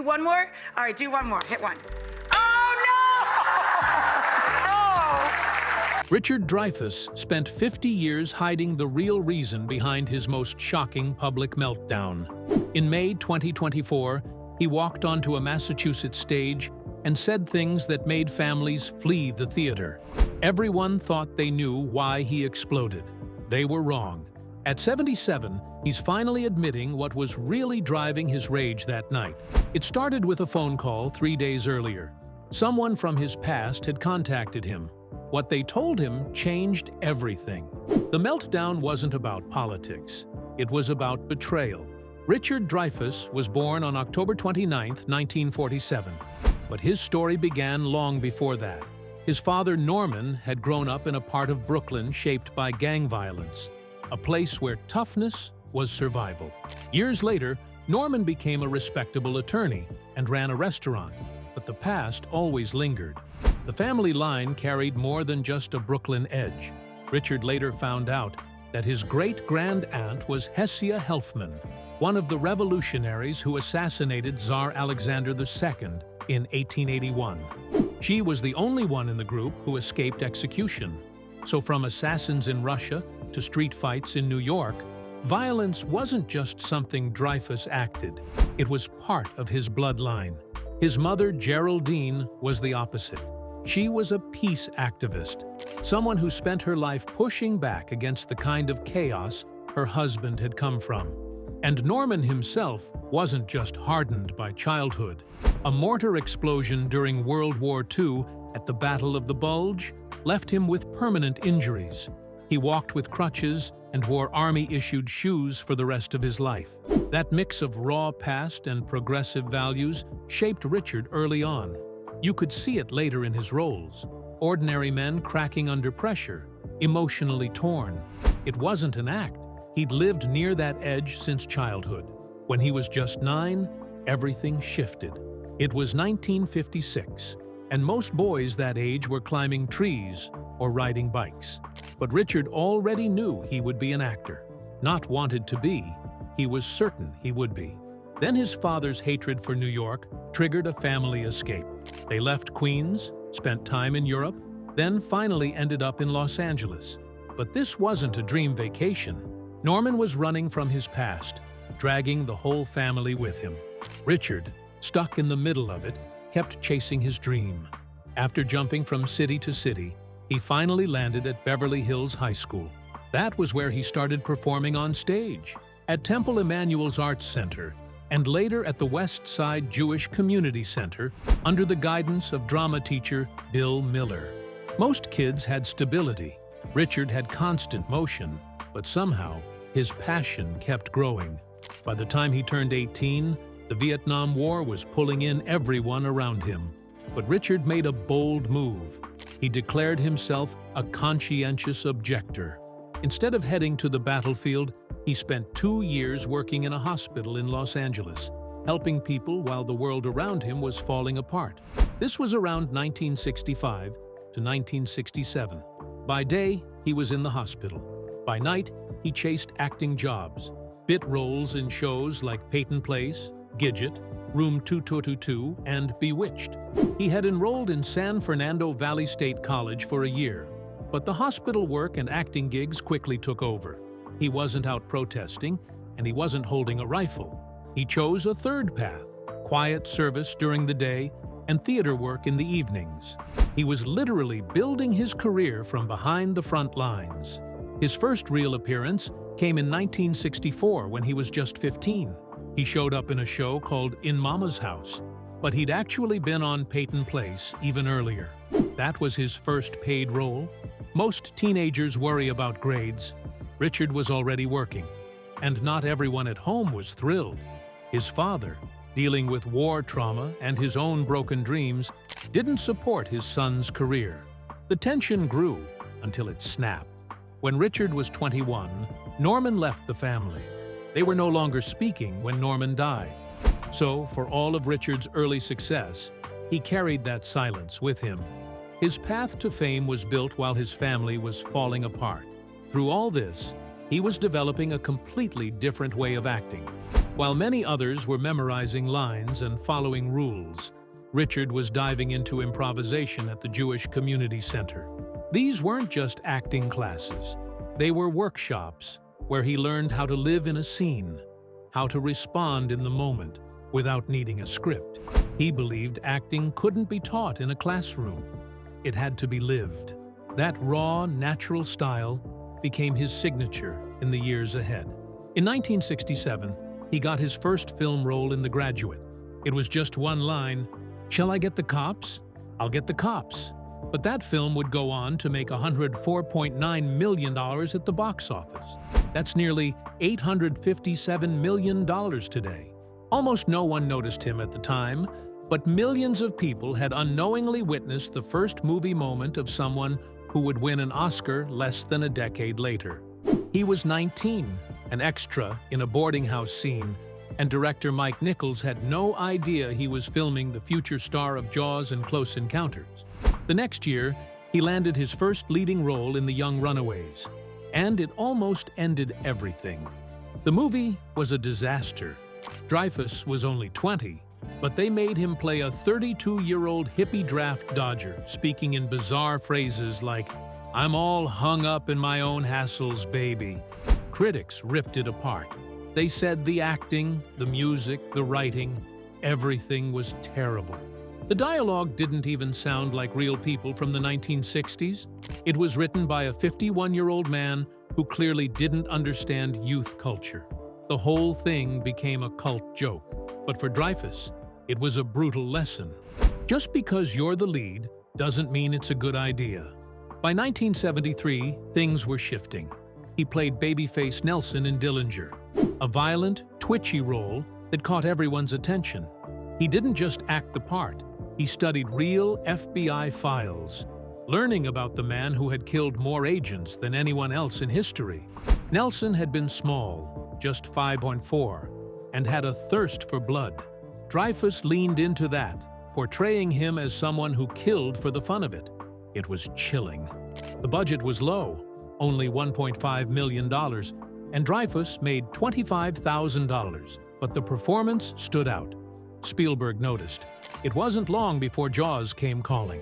one more? All right, do one more. Hit one. Oh, no! Richard Dreyfuss spent 50 years hiding the real reason behind his most shocking public meltdown. In May 2024, he walked onto a Massachusetts stage and said things that made families flee the theater. Everyone thought they knew why he exploded. They were wrong. At 77, he's finally admitting what was really driving his rage that night. It started with a phone call 3 days earlier. Someone from his past had contacted him. What they told him changed everything. The meltdown wasn't about politics. It was about betrayal. Richard Dreyfuss was born on October 29, 1947. But his story began long before that. His father, Norman, had grown up in a part of Brooklyn shaped by gang violence, a place where toughness was survival. Years later, Norman became a respectable attorney and ran a restaurant, but the past always lingered. The family line carried more than just a Brooklyn edge. Richard later found out that his great-grand-aunt was Hesia Helfman, one of the revolutionaries who assassinated Tsar Alexander II in 1881. She was the only one in the group who escaped execution. So from assassins in Russia to street fights in New York, violence wasn't just something Dreyfuss acted. It was part of his bloodline. His mother, Geraldine, was the opposite. She was a peace activist, someone who spent her life pushing back against the kind of chaos her husband had come from. And Norman himself wasn't just hardened by childhood. A mortar explosion during World War II at the Battle of the Bulge left him with permanent injuries. He walked with crutches and wore army-issued shoes for the rest of his life. That mix of raw past and progressive values shaped Richard early on. You could see it later in his roles. Ordinary men cracking under pressure, emotionally torn. It wasn't an act. He'd lived near that edge since childhood. When he was just 9, everything shifted. It was 1956, and most boys that age were climbing trees or riding bikes. But Richard already knew he would be an actor. Not wanted to be, he was certain he would be. Then his father's hatred for New York triggered a family escape. They left Queens, spent time in Europe, then finally ended up in Los Angeles. But this wasn't a dream vacation. Norman was running from his past, dragging the whole family with him. Richard, stuck in the middle of it, kept chasing his dream. After jumping from city to city, he finally landed at Beverly Hills High School. That was where he started performing on stage, at Temple Emmanuel's Arts Center, and later at the West Side Jewish Community Center under the guidance of drama teacher Bill Miller. Most kids had stability. Richard had constant motion, but somehow his passion kept growing. By the time he turned 18, the Vietnam War was pulling in everyone around him. But Richard made a bold move. He declared himself a conscientious objector. Instead of heading to the battlefield, he spent 2 years working in a hospital in Los Angeles, helping people while the world around him was falling apart. This was around 1965 to 1967. By day, he was in the hospital. By night, he chased acting jobs, bit roles in shows like Peyton Place, Gidget, Room 2222, and Bewitched. He had enrolled in San Fernando Valley State College for a year, but the hospital work and acting gigs quickly took over. He wasn't out protesting, and he wasn't holding a rifle. He chose a third path: quiet service during the day and theater work in the evenings. He was literally building his career from behind the front lines. His first real appearance came in 1964 when he was just 15. He showed up in a show called In Mama's House, but he'd actually been on Peyton Place even earlier. That was his first paid role. Most teenagers worry about grades. Richard was already working, and not everyone at home was thrilled. His father, dealing with war trauma and his own broken dreams, didn't support his son's career. The tension grew until it snapped. When Richard was 21, Norman left the family. They were no longer speaking when Norman died. So, for all of Richard's early success, he carried that silence with him. His path to fame was built while his family was falling apart. Through all this, he was developing a completely different way of acting. While many others were memorizing lines and following rules, Richard was diving into improvisation at the Jewish Community Center. These weren't just acting classes. They were workshops where he learned how to live in a scene, how to respond in the moment without needing a script. He believed acting couldn't be taught in a classroom. It had to be lived. That raw, natural style became his signature in the years ahead. In 1967, he got his first film role in The Graduate. It was just one line, "Shall I get the cops? I'll get the cops." But that film would go on to make $104.9 million at the box office. That's nearly $857 million today. Almost no one noticed him at the time, but millions of people had unknowingly witnessed the first movie moment of someone who would win an Oscar less than a decade later. He was 19, an extra in a boarding house scene, and director Mike Nichols had no idea he was filming the future star of Jaws and Close Encounters. The next year, he landed his first leading role in The Young Runaways, and it almost ended everything. The movie was a disaster. Dreyfuss was only 20, but they made him play a 32-year-old hippie draft dodger, speaking in bizarre phrases like, "I'm all hung up in my own hassles, baby." Critics ripped it apart. They said the acting, the music, the writing, everything was terrible. The dialogue didn't even sound like real people from the 1960s. It was written by a 51-year-old man who clearly didn't understand youth culture. The whole thing became a cult joke. But for Dreyfuss, it was a brutal lesson. Just because you're the lead doesn't mean it's a good idea. By 1973, things were shifting. He played babyface Nelson in Dillinger, a violent, twitchy role that caught everyone's attention. He didn't just act the part. He studied real FBI files, learning about the man who had killed more agents than anyone else in history. Nelson had been small, just 5'4", and had a thirst for blood. Dreyfuss leaned into that, portraying him as someone who killed for the fun of it. It was chilling. The budget was low, only $1.5 million, and Dreyfuss made $25,000, but the performance stood out. Spielberg noticed. It wasn't long before Jaws came calling.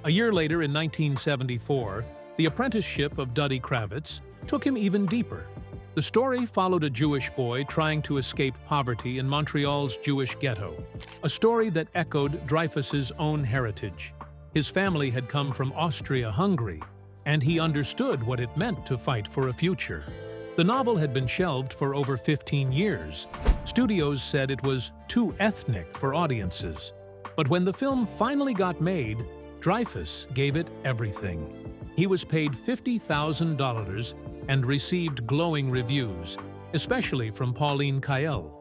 A year later, in 1974, The Apprenticeship of Duddy Kravitz took him even deeper. The story followed a Jewish boy trying to escape poverty in Montreal's Jewish ghetto, a story that echoed Dreyfuss's own heritage. His family had come from Austria-Hungary, and he understood what it meant to fight for a future. The novel had been shelved for over 15 years. Studios said it was too ethnic for audiences. But when the film finally got made, Dreyfuss gave it everything. He was paid $50,000 and received glowing reviews, especially from Pauline Kael.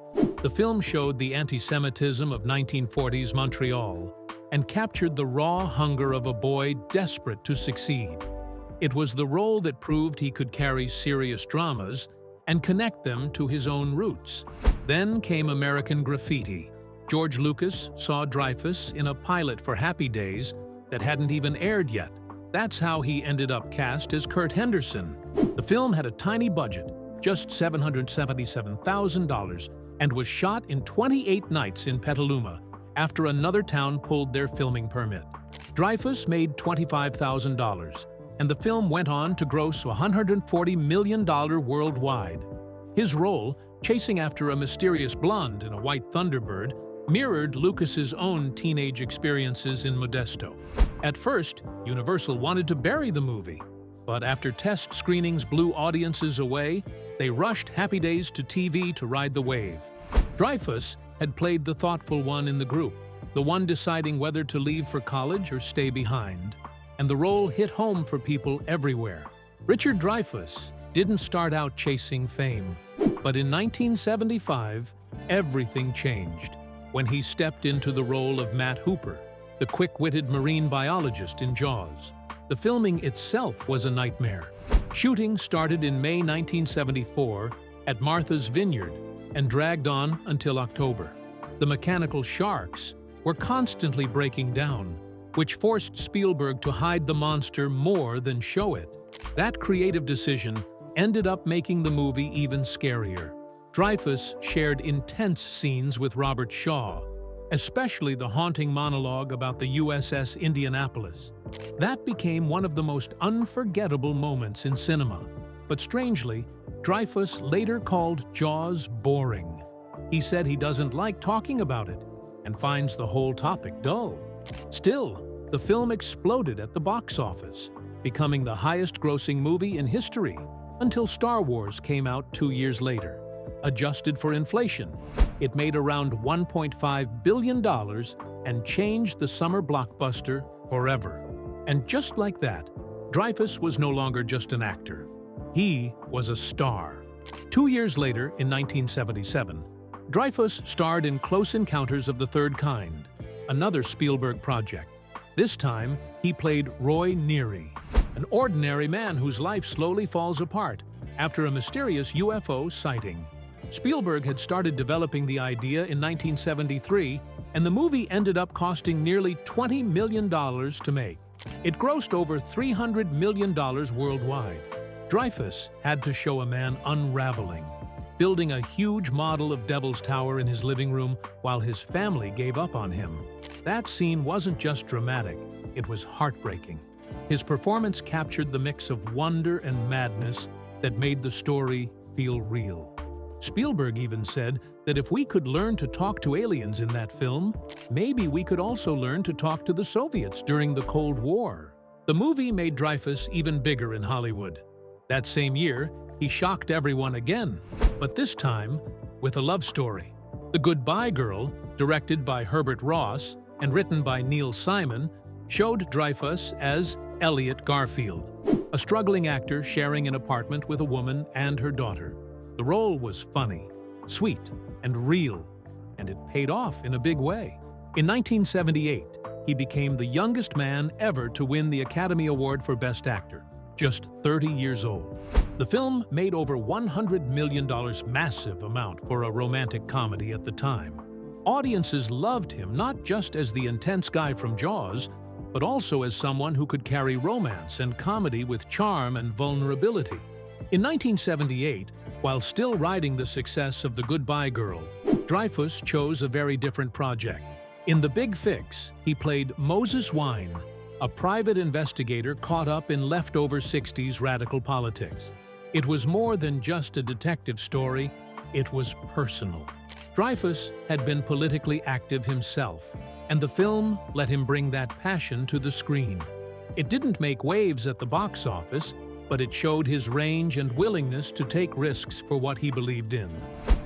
The film showed the anti-Semitism of 1940s Montreal and captured the raw hunger of a boy desperate to succeed. It was the role that proved he could carry serious dramas and connect them to his own roots. Then came American Graffiti. George Lucas saw Dreyfuss in a pilot for Happy Days that hadn't even aired yet. That's how he ended up cast as Kurt Henderson. The film had a tiny budget, just $777,000, and was shot in 28 nights in Petaluma after another town pulled their filming permit. Dreyfuss made $25,000, and the film went on to gross $140 million worldwide. His role, chasing after a mysterious blonde in a white Thunderbird, mirrored Lucas's own teenage experiences in Modesto. At first, Universal wanted to bury the movie, but after test screenings blew audiences away, they rushed Happy Days to TV to ride the wave. Dreyfuss had played the thoughtful one in the group, the one deciding whether to leave for college or stay behind, and the role hit home for people everywhere. Richard Dreyfuss didn't start out chasing fame, but in 1975, everything changed when he stepped into the role of Matt Hooper, the quick-witted marine biologist in Jaws. The filming itself was a nightmare. Shooting started in May 1974 at Martha's Vineyard and dragged on until October. The mechanical sharks were constantly breaking down, which forced Spielberg to hide the monster more than show it. That creative decision ended up making the movie even scarier. Dreyfuss shared intense scenes with Robert Shaw, especially the haunting monologue about the USS Indianapolis. That became one of the most unforgettable moments in cinema. But strangely, Dreyfuss later called Jaws boring. He said he doesn't like talking about it and finds the whole topic dull. Still, the film exploded at the box office, becoming the highest-grossing movie in history until Star Wars came out 2 years later. Adjusted for inflation, it made around $1.5 billion and changed the summer blockbuster forever. And just like that, Dreyfuss was no longer just an actor. He was a star. 2 years later, in 1977, Dreyfuss starred in Close Encounters of the Third Kind, another Spielberg project. This time, he played Roy Neary, an ordinary man whose life slowly falls apart after a mysterious UFO sighting. Spielberg had started developing the idea in 1973, and the movie ended up costing nearly $20 million to make. It grossed over $300 million worldwide. Dreyfuss had to show a man unraveling, building a huge model of Devil's Tower in his living room while his family gave up on him. That scene wasn't just dramatic, it was heartbreaking. His performance captured the mix of wonder and madness that made the story feel real. Spielberg even said that if we could learn to talk to aliens in that film, maybe we could also learn to talk to the Soviets during the Cold War. The movie made Dreyfuss even bigger in Hollywood. That same year, he shocked everyone again, but this time with a love story. The Goodbye Girl, directed by Herbert Ross and written by Neil Simon, showed Dreyfuss as Elliot Garfield, a struggling actor sharing an apartment with a woman and her daughter. The role was funny, sweet, and real, and it paid off in a big way. In 1978, he became the youngest man ever to win the Academy Award for Best Actor, just 30 years old. The film made over $100 million, massive amount for a romantic comedy at the time. Audiences loved him not just as the intense guy from Jaws, but also as someone who could carry romance and comedy with charm and vulnerability. In 1978, while still riding the success of The Goodbye Girl, Dreyfuss chose a very different project. In The Big Fix, he played Moses Wine, a private investigator caught up in leftover 60s radical politics. It was more than just a detective story, it was personal. Dreyfuss had been politically active himself, and the film let him bring that passion to the screen. It didn't make waves at the box office, but it showed his range and willingness to take risks for what he believed in.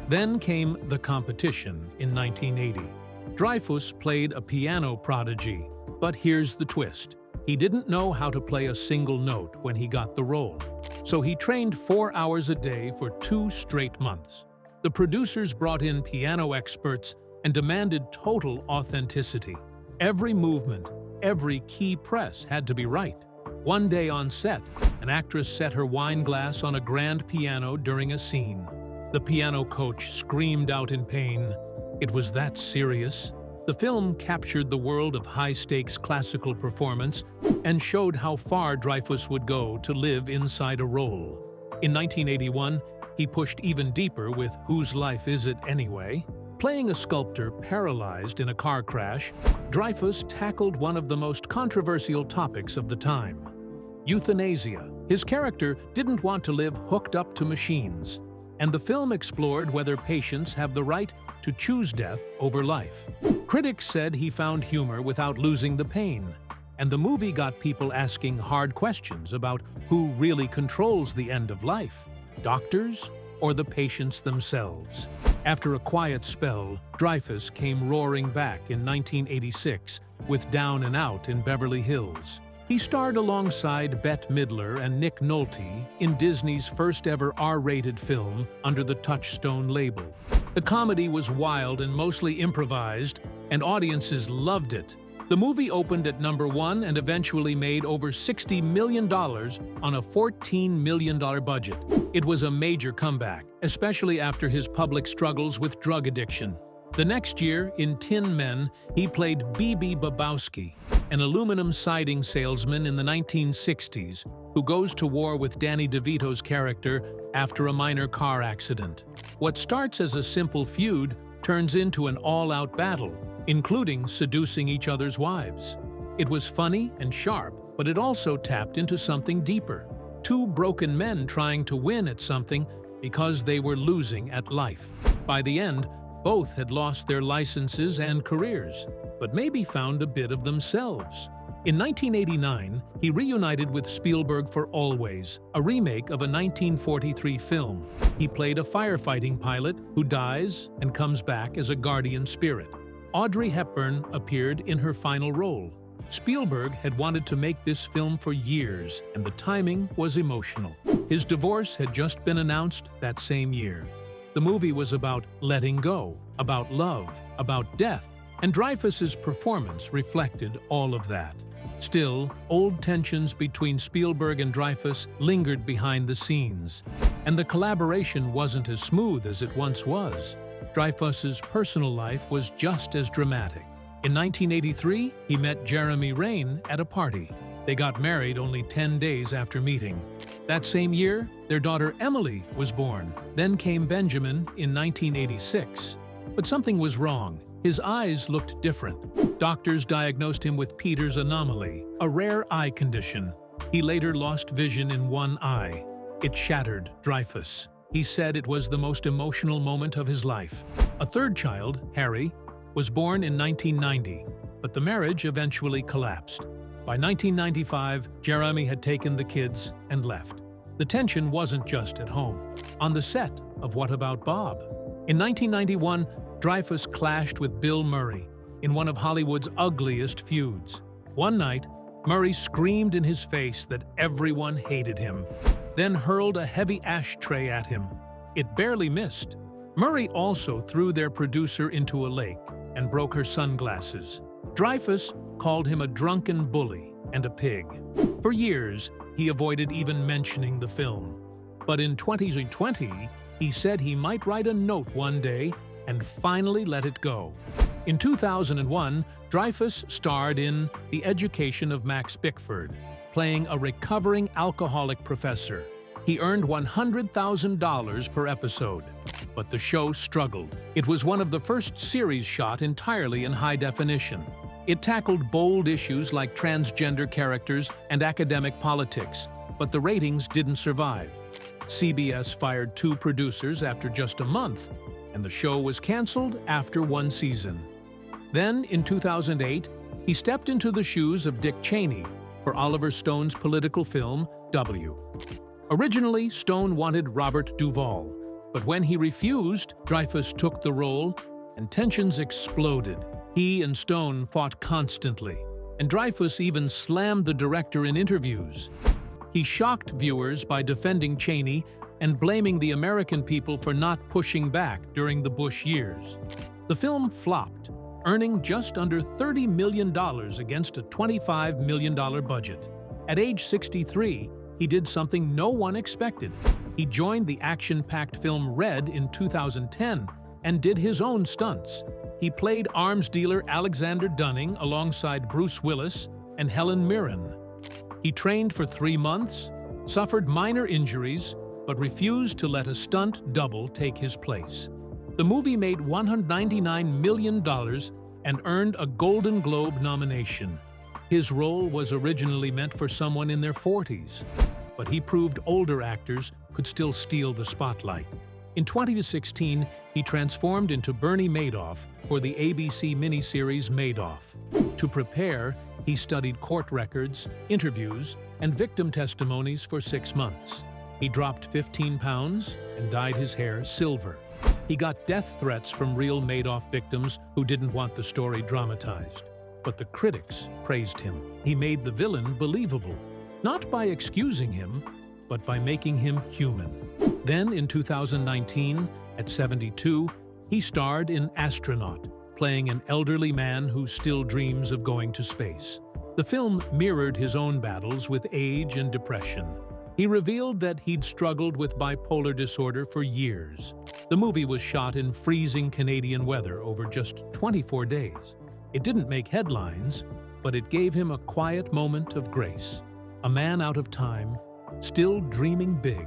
Then came The Competition in 1980. Dreyfuss played a piano prodigy, but here's the twist. He didn't know how to play a single note when he got the role, so he trained 4 hours a day for 2 straight months. The producers brought in piano experts and demanded total authenticity. Every movement, every key press had to be right. One day on set, an actress set her wine glass on a grand piano during a scene. The piano coach screamed out in pain. It was that serious. The film captured the world of high-stakes classical performance and showed how far Dreyfuss would go to live inside a role. In 1981, he pushed even deeper with Whose Life Is It Anyway? Playing a sculptor paralyzed in a car crash, Dreyfuss tackled one of the most controversial topics of the time: euthanasia. His character didn't want to live hooked up to machines, and the film explored whether patients have the right to choose death over life. Critics said he found humor without losing the pain, and the movie got people asking hard questions about who really controls the end of life, doctors or the patients themselves. After a quiet spell, Dreyfuss came roaring back in 1986 with Down and Out in Beverly Hills. He starred alongside Bette Midler and Nick Nolte in Disney's first-ever R-rated film under the Touchstone label. The comedy was wild and mostly improvised, and audiences loved it. The movie opened at #1 and eventually made over $60 million on a $14 million budget. It was a major comeback, especially after his public struggles with drug addiction. The next year, in Tin Men, he played B.B. Babowski, an aluminum siding salesman in the 1960s who goes to war with Danny DeVito's character after a minor car accident. What starts as a simple feud turns into an all-out battle, including seducing each other's wives. It was funny and sharp, but it also tapped into something deeper. Two broken men trying to win at something because they were losing at life. By the end, both had lost their licenses and careers, but maybe found a bit of themselves. In 1989, he reunited with Spielberg for Always, a remake of a 1943 film. He played a firefighting pilot who dies and comes back as a guardian spirit. Audrey Hepburn appeared in her final role. Spielberg had wanted to make this film for years, and the timing was emotional. His divorce had just been announced that same year. The movie was about letting go, about love, about death, and Dreyfuss's performance reflected all of that. Still, old tensions between Spielberg and Dreyfuss lingered behind the scenes, and the collaboration wasn't as smooth as it once was. Dreyfuss's personal life was just as dramatic. In 1983, he met Jeremy Rain at a party. They got married only 10 days after meeting. That same year, their daughter Emily was born. Then came Benjamin in 1986. But something was wrong. His eyes looked different. Doctors diagnosed him with Peter's anomaly, a rare eye condition. He later lost vision in one eye. It shattered Dreyfuss. He said it was the most emotional moment of his life. A third child, Harry, was born in 1990, but the marriage eventually collapsed. By 1995, Jeremy had taken the kids and left. The tension wasn't just at home. On the set of What About Bob? In 1991, Dreyfuss clashed with Bill Murray in one of Hollywood's ugliest feuds. One night, Murray screamed in his face that everyone hated him, then hurled a heavy ashtray at him. It barely missed. Murray also threw their producer into a lake and broke her sunglasses. Dreyfuss called him a drunken bully and a pig. For years, he avoided even mentioning the film. But in 2020, he said he might write a note one day and finally let it go. In 2001, Dreyfuss starred in The Education of Max Bickford, playing a recovering alcoholic professor. He earned $100,000 per episode, but the show struggled. It was one of the first series shot entirely in high definition. It tackled bold issues like transgender characters and academic politics, but the ratings didn't survive. CBS fired 2 producers after just a month, and the show was canceled after 1 season. Then, in 2008, he stepped into the shoes of Dick Cheney for Oliver Stone's political film, W. Originally, Stone wanted Robert Duvall, but when he refused, Dreyfuss took the role, and tensions exploded. He and Stone fought constantly, and Dreyfuss even slammed the director in interviews. He shocked viewers by defending Cheney and blaming the American people for not pushing back during the Bush years. The film flopped, earning just under $30 million against a $25 million budget. At age 63, he did something no one expected. He joined the action-packed film Red in 2010 and did his own stunts. He played arms dealer Alexander Dunning alongside Bruce Willis and Helen Mirren. He trained for 3 months, suffered minor injuries, but refused to let a stunt double take his place. The movie made $199 million and earned a Golden Globe nomination. His role was originally meant for someone in their 40s, but he proved older actors could still steal the spotlight. In 2016, he transformed into Bernie Madoff for the ABC miniseries Madoff. To prepare, he studied court records, interviews, and victim testimonies for 6 months. He dropped 15 pounds and dyed his hair silver. He got death threats from real Madoff victims who didn't want the story dramatized. But the critics praised him. He made the villain believable, not by excusing him, but by making him human. Then, in 2019, at 72, he starred in Astronaut, playing an elderly man who still dreams of going to space. The film mirrored his own battles with age and depression. He revealed that he'd struggled with bipolar disorder for years. The movie was shot in freezing Canadian weather over just 24 days. It didn't make headlines, but it gave him a quiet moment of grace. A man out of time, still dreaming big.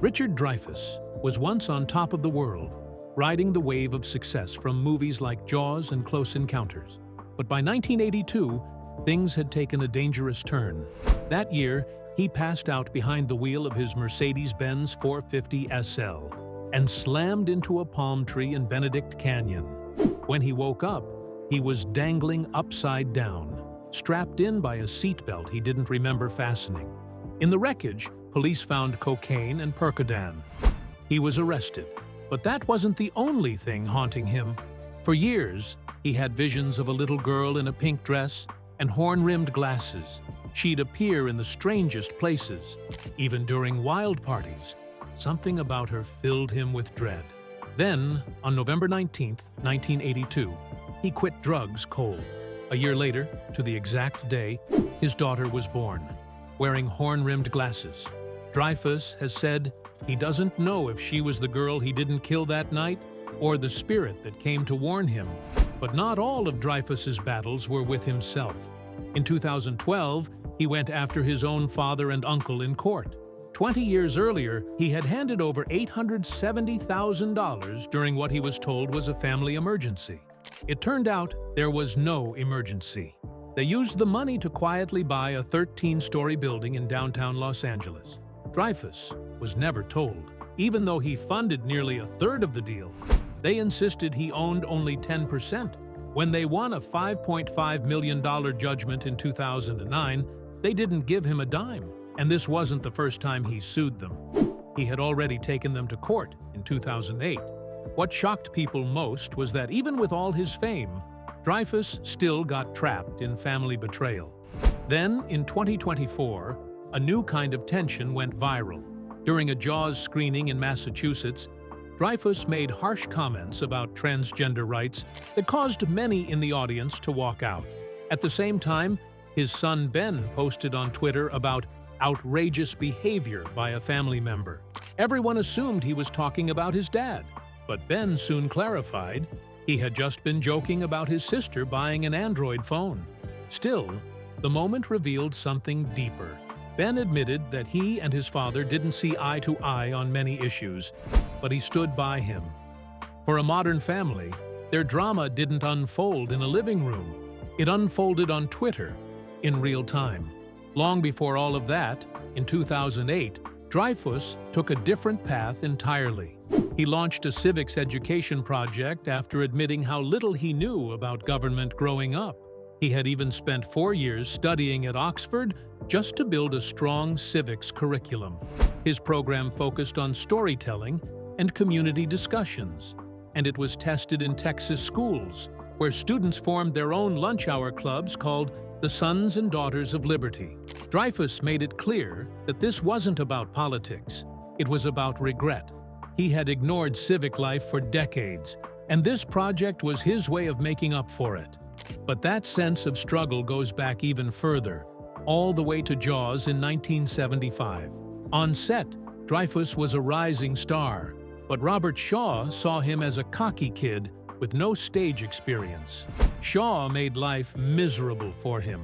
Richard Dreyfuss, was once on top of the world, riding the wave of success from movies like Jaws and Close Encounters. But by 1982, things had taken a dangerous turn. That year, he passed out behind the wheel of his Mercedes-Benz 450 SL and slammed into a palm tree in Benedict Canyon. When he woke up, he was dangling upside down, strapped in by a seatbelt he didn't remember fastening. In the wreckage, police found cocaine and Percodan. He was arrested, but that wasn't the only thing haunting him. For years, he had visions of a little girl in a pink dress and horn-rimmed glasses. She'd appear in the strangest places. Even during wild parties, something about her filled him with dread. Then, on November 19, 1982, he quit drugs cold. A year later, to the exact day, his daughter was born, wearing horn-rimmed glasses. Dreyfuss has said he doesn't know if she was the girl he didn't kill that night or the spirit that came to warn him. But not all of Dreyfuss's battles were with himself. In 2012, he went after his own father and uncle in court. 20 years earlier, he had handed over $870,000 during what he was told was a family emergency. It turned out there was no emergency. They used the money to quietly buy a 13-story building in downtown Los Angeles. Dreyfuss was never told. Even though he funded nearly a third of the deal, they insisted he owned only 10%. When they won a $5.5 million judgment in 2009, they didn't give him a dime. And this wasn't the first time he sued them. He had already taken them to court in 2008. What shocked people most was that even with all his fame, Dreyfuss still got trapped in family betrayal. Then, in 2024, a new kind of tension went viral. During a Jaws screening in Massachusetts, Dreyfuss made harsh comments about transgender rights that caused many in the audience to walk out. At the same time, his son Ben posted on Twitter about outrageous behavior by a family member. Everyone assumed he was talking about his dad, but Ben soon clarified he had just been joking about his sister buying an Android phone. Still, the moment revealed something deeper. Ben admitted that he and his father didn't see eye to eye on many issues, but he stood by him. For a modern family, their drama didn't unfold in a living room. It unfolded on Twitter, in real time. Long before all of that, in 2008, Dreyfuss took a different path entirely. He launched a civics education project after admitting how little he knew about government growing up. He had even spent 4 years studying at Oxford just to build a strong civics curriculum. His program focused on storytelling and community discussions, and it was tested in Texas schools, where students formed their own lunch hour clubs called the Sons and Daughters of Liberty. Dreyfuss made it clear that this wasn't about politics. It was about regret. He had ignored civic life for decades, and this project was his way of making up for it. But that sense of struggle goes back even further, all the way to Jaws in 1975. On set, Dreyfuss was a rising star, but Robert Shaw saw him as a cocky kid with no stage experience. Shaw made life miserable for him.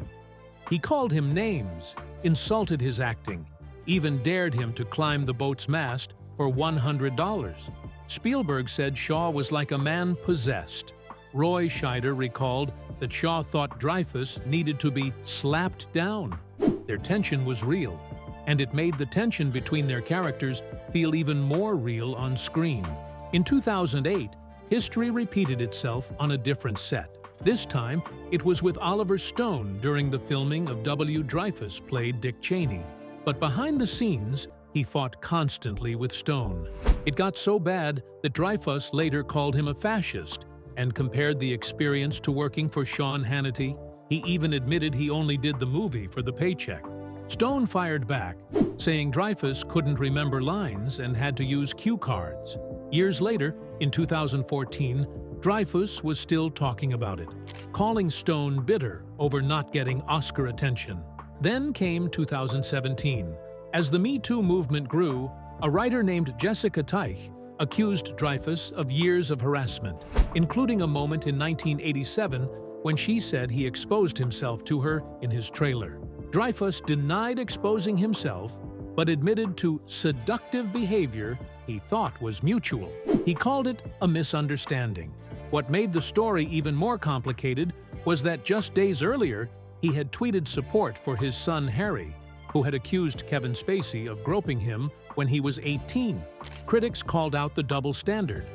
He called him names, insulted his acting, even dared him to climb the boat's mast for $100. Spielberg said Shaw was like a man possessed. Roy Scheider recalled that Shaw thought Dreyfuss needed to be slapped down. Their tension was real, and it made the tension between their characters feel even more real on screen. In 2008, history repeated itself on a different set. This time, it was with Oliver Stone during the filming of W. Dreyfuss played Dick Cheney. But behind the scenes, he fought constantly with Stone. It got so bad that Dreyfuss later called him a fascist and compared the experience to working for Sean Hannity. He even admitted he only did the movie for the paycheck. Stone fired back, saying Dreyfuss couldn't remember lines and had to use cue cards. Years later, in 2014, Dreyfuss was still talking about it, calling Stone bitter over not getting Oscar attention. Then came 2017. As the Me Too movement grew, a writer named Jessica Teich accused Dreyfuss of years of harassment, including a moment in 1987 when she said he exposed himself to her in his trailer. Dreyfuss denied exposing himself, but admitted to seductive behavior he thought was mutual. He called it a misunderstanding. What made the story even more complicated was that just days earlier, he had tweeted support for his son Harry, who had accused Kevin Spacey of groping him when he was 18. Critics called out the double standard.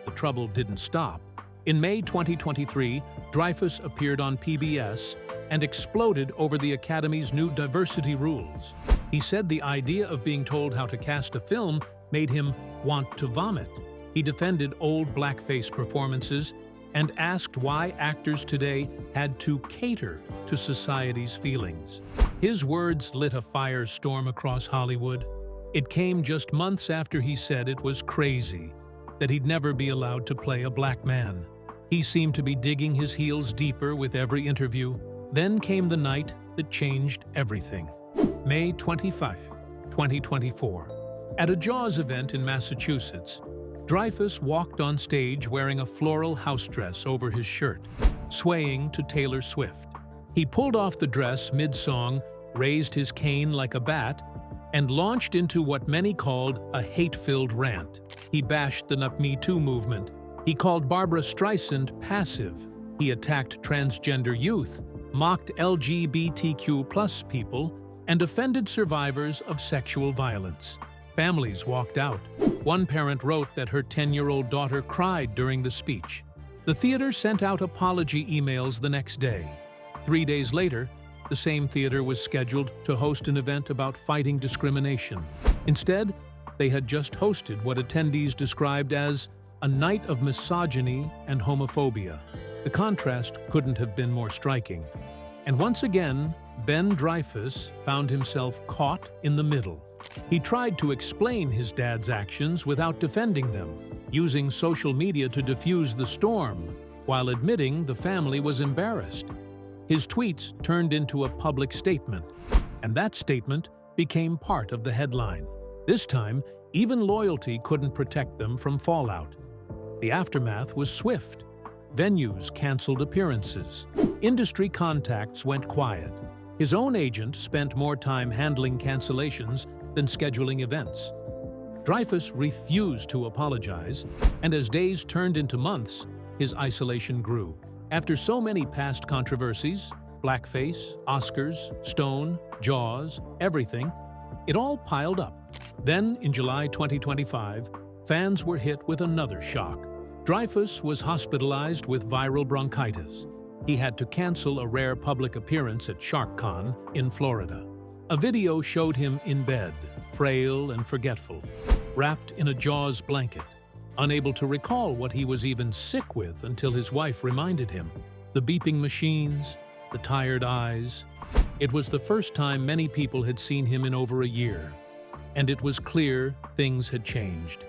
The trouble didn't stop. In May 2023, Dreyfuss appeared on PBS and exploded over the Academy's new diversity rules. He said the idea of being told how to cast a film made him want to vomit. He defended old blackface performances and asked why actors today had to cater to society's feelings. His words lit a firestorm across Hollywood. It came just months after he said it was crazy that he'd never be allowed to play a black man. He seemed to be digging his heels deeper with every interview. Then came the night that changed everything. May 25, 2024. At a Jaws event in Massachusetts, Dreyfuss walked on stage wearing a floral house dress over his shirt, swaying to Taylor Swift. He pulled off the dress mid-song, raised his cane like a bat, and launched into what many called a hate-filled rant. He bashed the Me Too movement. He called Barbra Streisand passive. He attacked transgender youth, mocked LGBTQ+ people, and offended survivors of sexual violence. Families walked out. One parent wrote that her 10-year-old daughter cried during the speech. The theater sent out apology emails the next day. 3 days later, the same theater was scheduled to host an event about fighting discrimination. Instead, they had just hosted what attendees described as a night of misogyny and homophobia. The contrast couldn't have been more striking. And once again, Ben Dreyfuss found himself caught in the middle. He tried to explain his dad's actions without defending them, using social media to diffuse the storm, while admitting the family was embarrassed. His tweets turned into a public statement, and that statement became part of the headline. This time, even loyalty couldn't protect them from fallout. The aftermath was swift. Venues canceled appearances. Industry contacts went quiet. His own agent spent more time handling cancellations than scheduling events. Dreyfuss refused to apologize, and as days turned into months, his isolation grew. After so many past controversies, blackface, Oscars, Stone, Jaws, everything, it all piled up. Then, in July 2025, fans were hit with another shock. Dreyfuss was hospitalized with viral bronchitis. He had to cancel a rare public appearance at SharkCon in Florida. A video showed him in bed, frail and forgetful, wrapped in a Jaws blanket, unable to recall what he was even sick with until his wife reminded him. The beeping machines, the tired eyes. It was the first time many people had seen him in over a year, and it was clear things had changed.